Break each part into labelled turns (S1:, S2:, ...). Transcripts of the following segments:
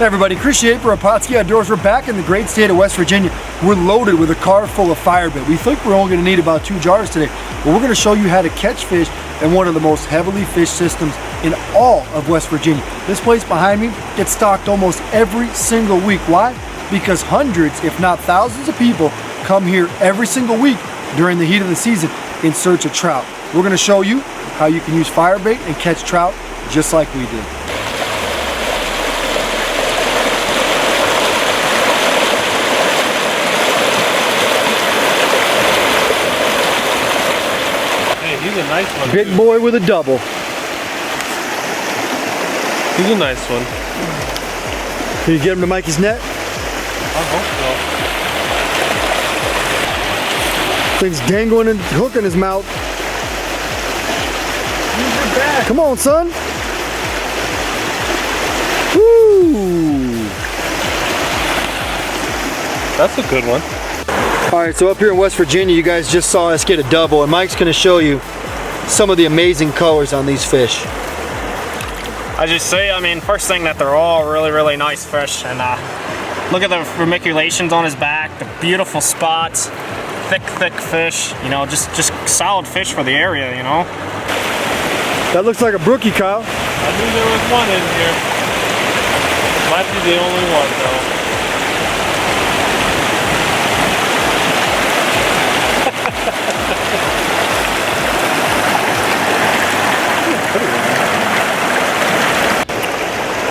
S1: everybody, Chris Schaefer of Pautzke Outdoors. We're back in the great state of West Virginia. We're loaded with a car full of fire bait. We think we're only going to need about 2 jars today, but we're going to show you how to catch fish in one of the most heavily fished systems in all of West Virginia. This place behind me gets stocked almost every single week. Why? Because hundreds, if not thousands of people come here every single week during the heat of the season in search of trout. We're going to show you how you can use fire bait and catch trout just like we did.
S2: He's a nice one.
S1: Big
S2: too.
S1: boy with a double.
S2: He's a nice one.
S1: Can you get him to Mikey's net?
S2: I hope so.
S1: Thing's dangling and hook in his mouth. Come on, son. Woo!
S2: That's a good one.
S1: All right, so up here in West Virginia, you guys just saw us get a double, and Mike's going to show you some of the amazing colors on these fish.
S3: As you see, I mean, first thing that they're all really nice fish, and look at the vermiculations on his back, the beautiful spots, thick fish, you know, just solid fish for the area, you know.
S1: That looks like a brookie, Kyle.
S2: I knew there was one in here. Might be the only one though.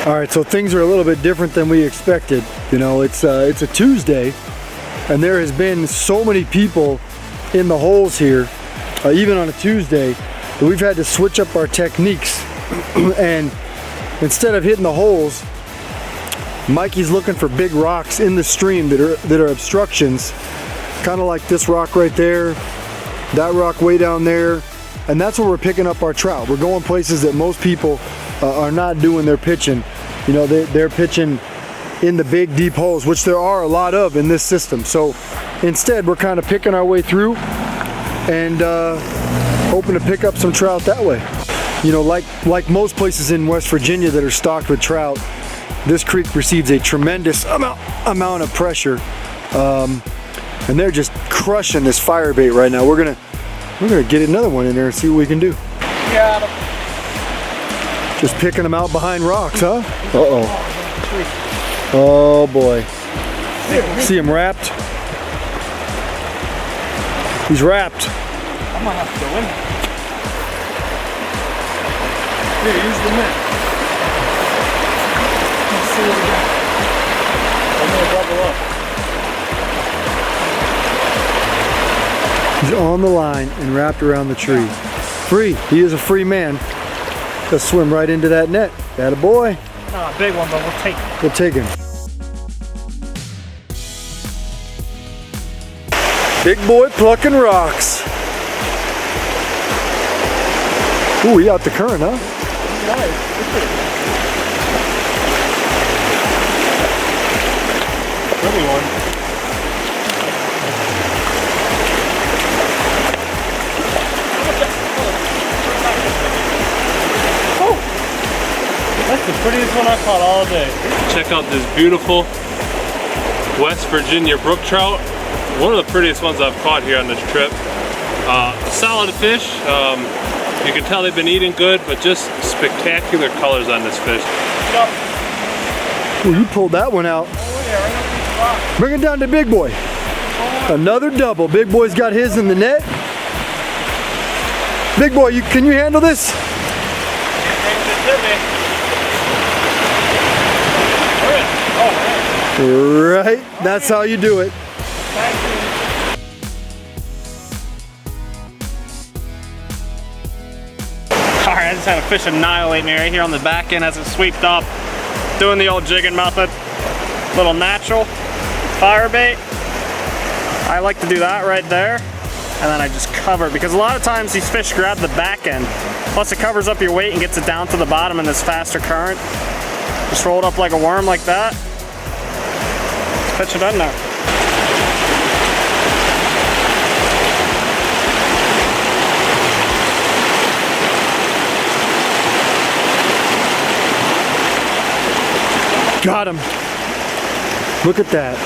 S1: All right, so things are a little bit different than we expected. You know, it's a Tuesday, and there has been so many people in the holes here, even on a Tuesday, that we've had to switch up our techniques. And instead of hitting the holes, Mikey's looking for big rocks in the stream that are obstructions, kind of like this rock right there, that rock way down there, and that's where we're picking up our trout. We're going places that most people are not doing their pitching. You know, they're pitching in the big deep holes, which there are a lot of in this system. So instead, we're kind of picking our way through and hoping to pick up some trout that way. You know, like most places in West Virginia that are stocked with trout, this creek receives a tremendous amount of pressure, and they're just crushing this fire bait right now. We're gonna get another one in there and see what we can do.
S3: Got him.
S1: Just picking them out behind rocks, huh? Uh-oh. Oh boy. See him wrapped? He's wrapped.
S3: I might have to go in.
S1: Here, use the net. Let's see what we got.
S2: I'm gonna double up.
S1: He's on the line and wrapped around the tree. Free. He is a free man. Just swim right into that net. Atta boy.
S3: Not a big one, but we'll take it.
S1: We'll take him. Big boy plucking rocks. Ooh, he out the current, huh?
S2: Really one. That's the prettiest one I caught all day. Check out this beautiful West Virginia brook trout. One of the prettiest ones I've caught here on this trip. Solid fish. You can tell they've been eating good, but just spectacular colors on this fish.
S1: Ooh, you pulled that one out. Bring it down to Big Boy. Another double. Big Boy's got his in the net. Big Boy, can you handle this? Right, that's how you do it.
S3: Alright, I just had a fish annihilate me right here on the back end as it sweeped up. Doing the old jigging method. Little natural fire bait. I like to do that right there. And then I just cover it, because a lot of times these fish grab the back end. Plus it covers up your weight and gets it down to the bottom in this faster current. Just roll it up like a worm like that. Let's pitch it in there.
S1: Got him. Look at that.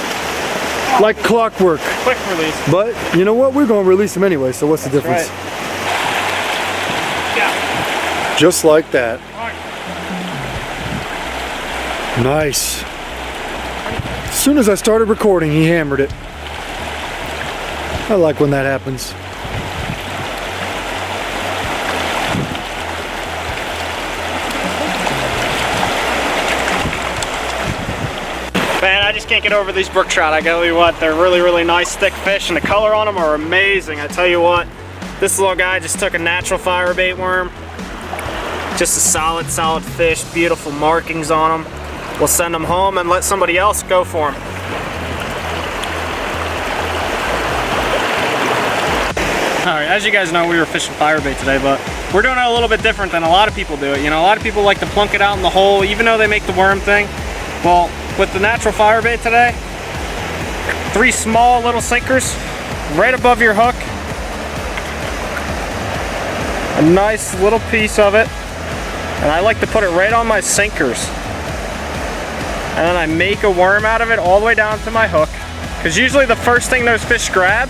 S1: Like clockwork.
S3: Quick release.
S1: But you know what? We're going to release him anyway, so what's the difference?
S3: Right. Yeah.
S1: Just like that. Nice. As soon as I started recording, he hammered it. I like when that happens.
S3: Man, I just can't get over these brook trout. I tell you what, they're really, really nice, thick fish, and the color on them are amazing. I tell you what, this little guy just took a natural fire bait worm. Just a solid, solid fish, beautiful markings on them. We'll send them home and let somebody else go for them. All right, as you guys know, we were fishing fire bait today, but we're doing it a little bit different than a lot of people do it. You know, a lot of people like to plunk it out in the hole, even though they make the worm thing. Well, with the natural fire bait today, 3 small little sinkers right above your hook. A nice little piece of it. And I like to put it right on my sinkers. And then I make a worm out of it all the way down to my hook. Because usually the first thing those fish grab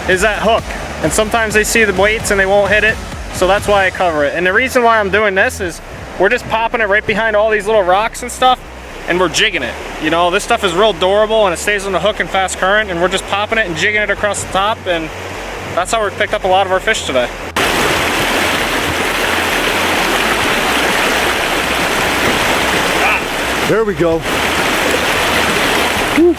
S3: is that hook. And sometimes they see the weights and they won't hit it. So that's why I cover it. And the reason why I'm doing this is we're just popping it right behind all these little rocks and stuff. And we're jigging it. You know, this stuff is real durable and it stays on the hook in fast current, and we're just popping it and jigging it across the top, and that's how we picked up a lot of our fish today.
S1: There we go. Whew.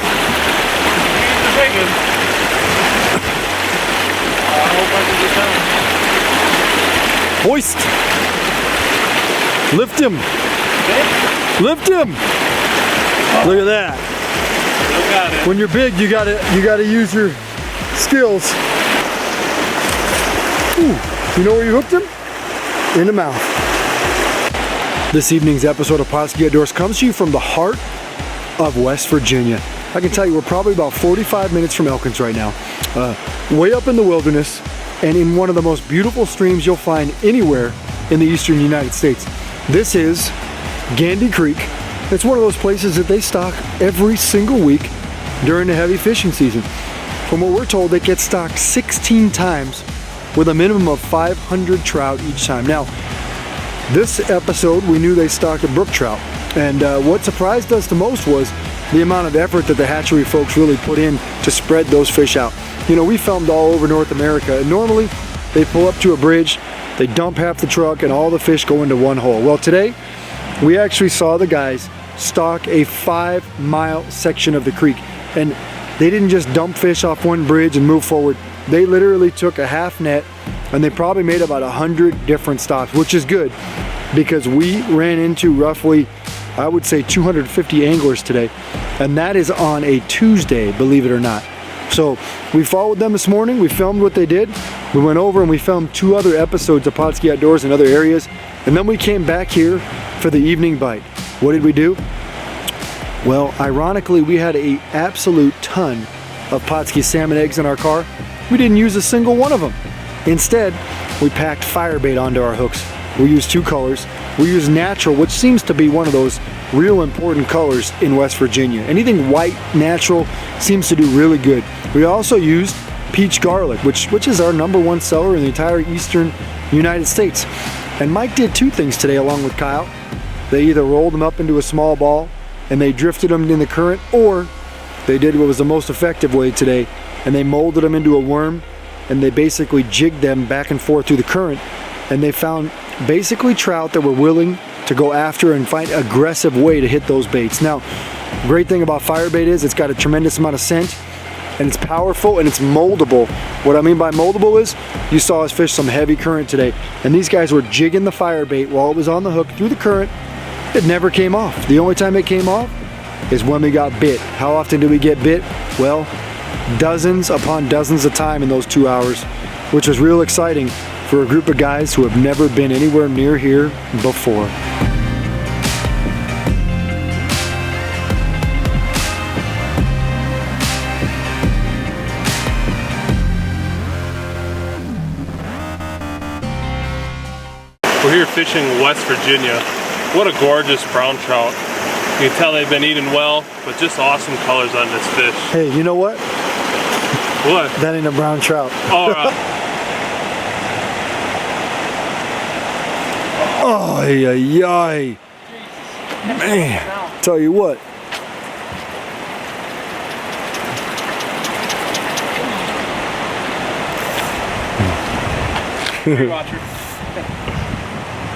S1: Hoist. Lift him. Lift him. Look at that. When you're big, you gotta use your skills. Ooh. You know where you hooked him? In the mouth. This evening's episode of Pautzke Outdoors comes to you from the heart of West Virginia. I can tell you we're probably about 45 minutes from Elkins right now. Way up in the wilderness and in one of the most beautiful streams you'll find anywhere in the eastern United States. This is Gandy Creek. It's one of those places that they stock every single week during the heavy fishing season. From what we're told, they get stocked 16 times with a minimum of 500 trout each time. Now, this episode, we knew they stocked a brook trout. And what surprised us the most was the amount of effort that the hatchery folks really put in to spread those fish out. You know, we filmed all over North America, and normally they pull up to a bridge, they dump half the truck, and all the fish go into one hole. Well, today, we actually saw the guys stock a 5-mile section of the creek, and they didn't just dump fish off one bridge and move forward. They literally took a half net, and they probably made about 100 different stops, which is good because we ran into roughly, I would say, 250 anglers today, and that is on a Tuesday, believe it or not. So we followed them this morning, we filmed what they did, we went over and we filmed 2 other episodes of Pautzke Outdoors in other areas, and then we came back here for the evening bite. What did we do? Well, ironically, we had an absolute ton of Pautzke salmon eggs in our car. We didn't use a single one of them. Instead, we packed fire bait onto our hooks. We used 2 colors. We used natural, which seems to be one of those real important colors in West Virginia. Anything white, natural, seems to do really good. We also used peach garlic, which is our #1 seller in the entire eastern United States. And Mike did 2 things today along with Kyle. They either rolled them up into a small ball and they drifted them in the current, or they did what was the most effective way today, and they molded them into a worm, and they basically jigged them back and forth through the current, and they found basically trout that were willing to go after and find an aggressive way to hit those baits. Now, great thing about fire bait is it's got a tremendous amount of scent, and it's powerful, and it's moldable. What I mean by moldable is you saw us fish some heavy current today, and these guys were jigging the fire bait while it was on the hook through the current. It never came off. The only time it came off is when we got bit. How often did we get bit? Well, dozens upon dozens of time in those 2 hours, which was real exciting for a group of guys who have never been anywhere near here before.
S2: We're here fishing West Virginia. What a gorgeous brown trout. You can tell they've been eating well, but just awesome colors on this fish.
S1: Hey, you know what?
S2: What?
S1: That ain't a brown trout.
S2: All right.
S1: Oh, ay. Man, tell you what.
S3: Watcher.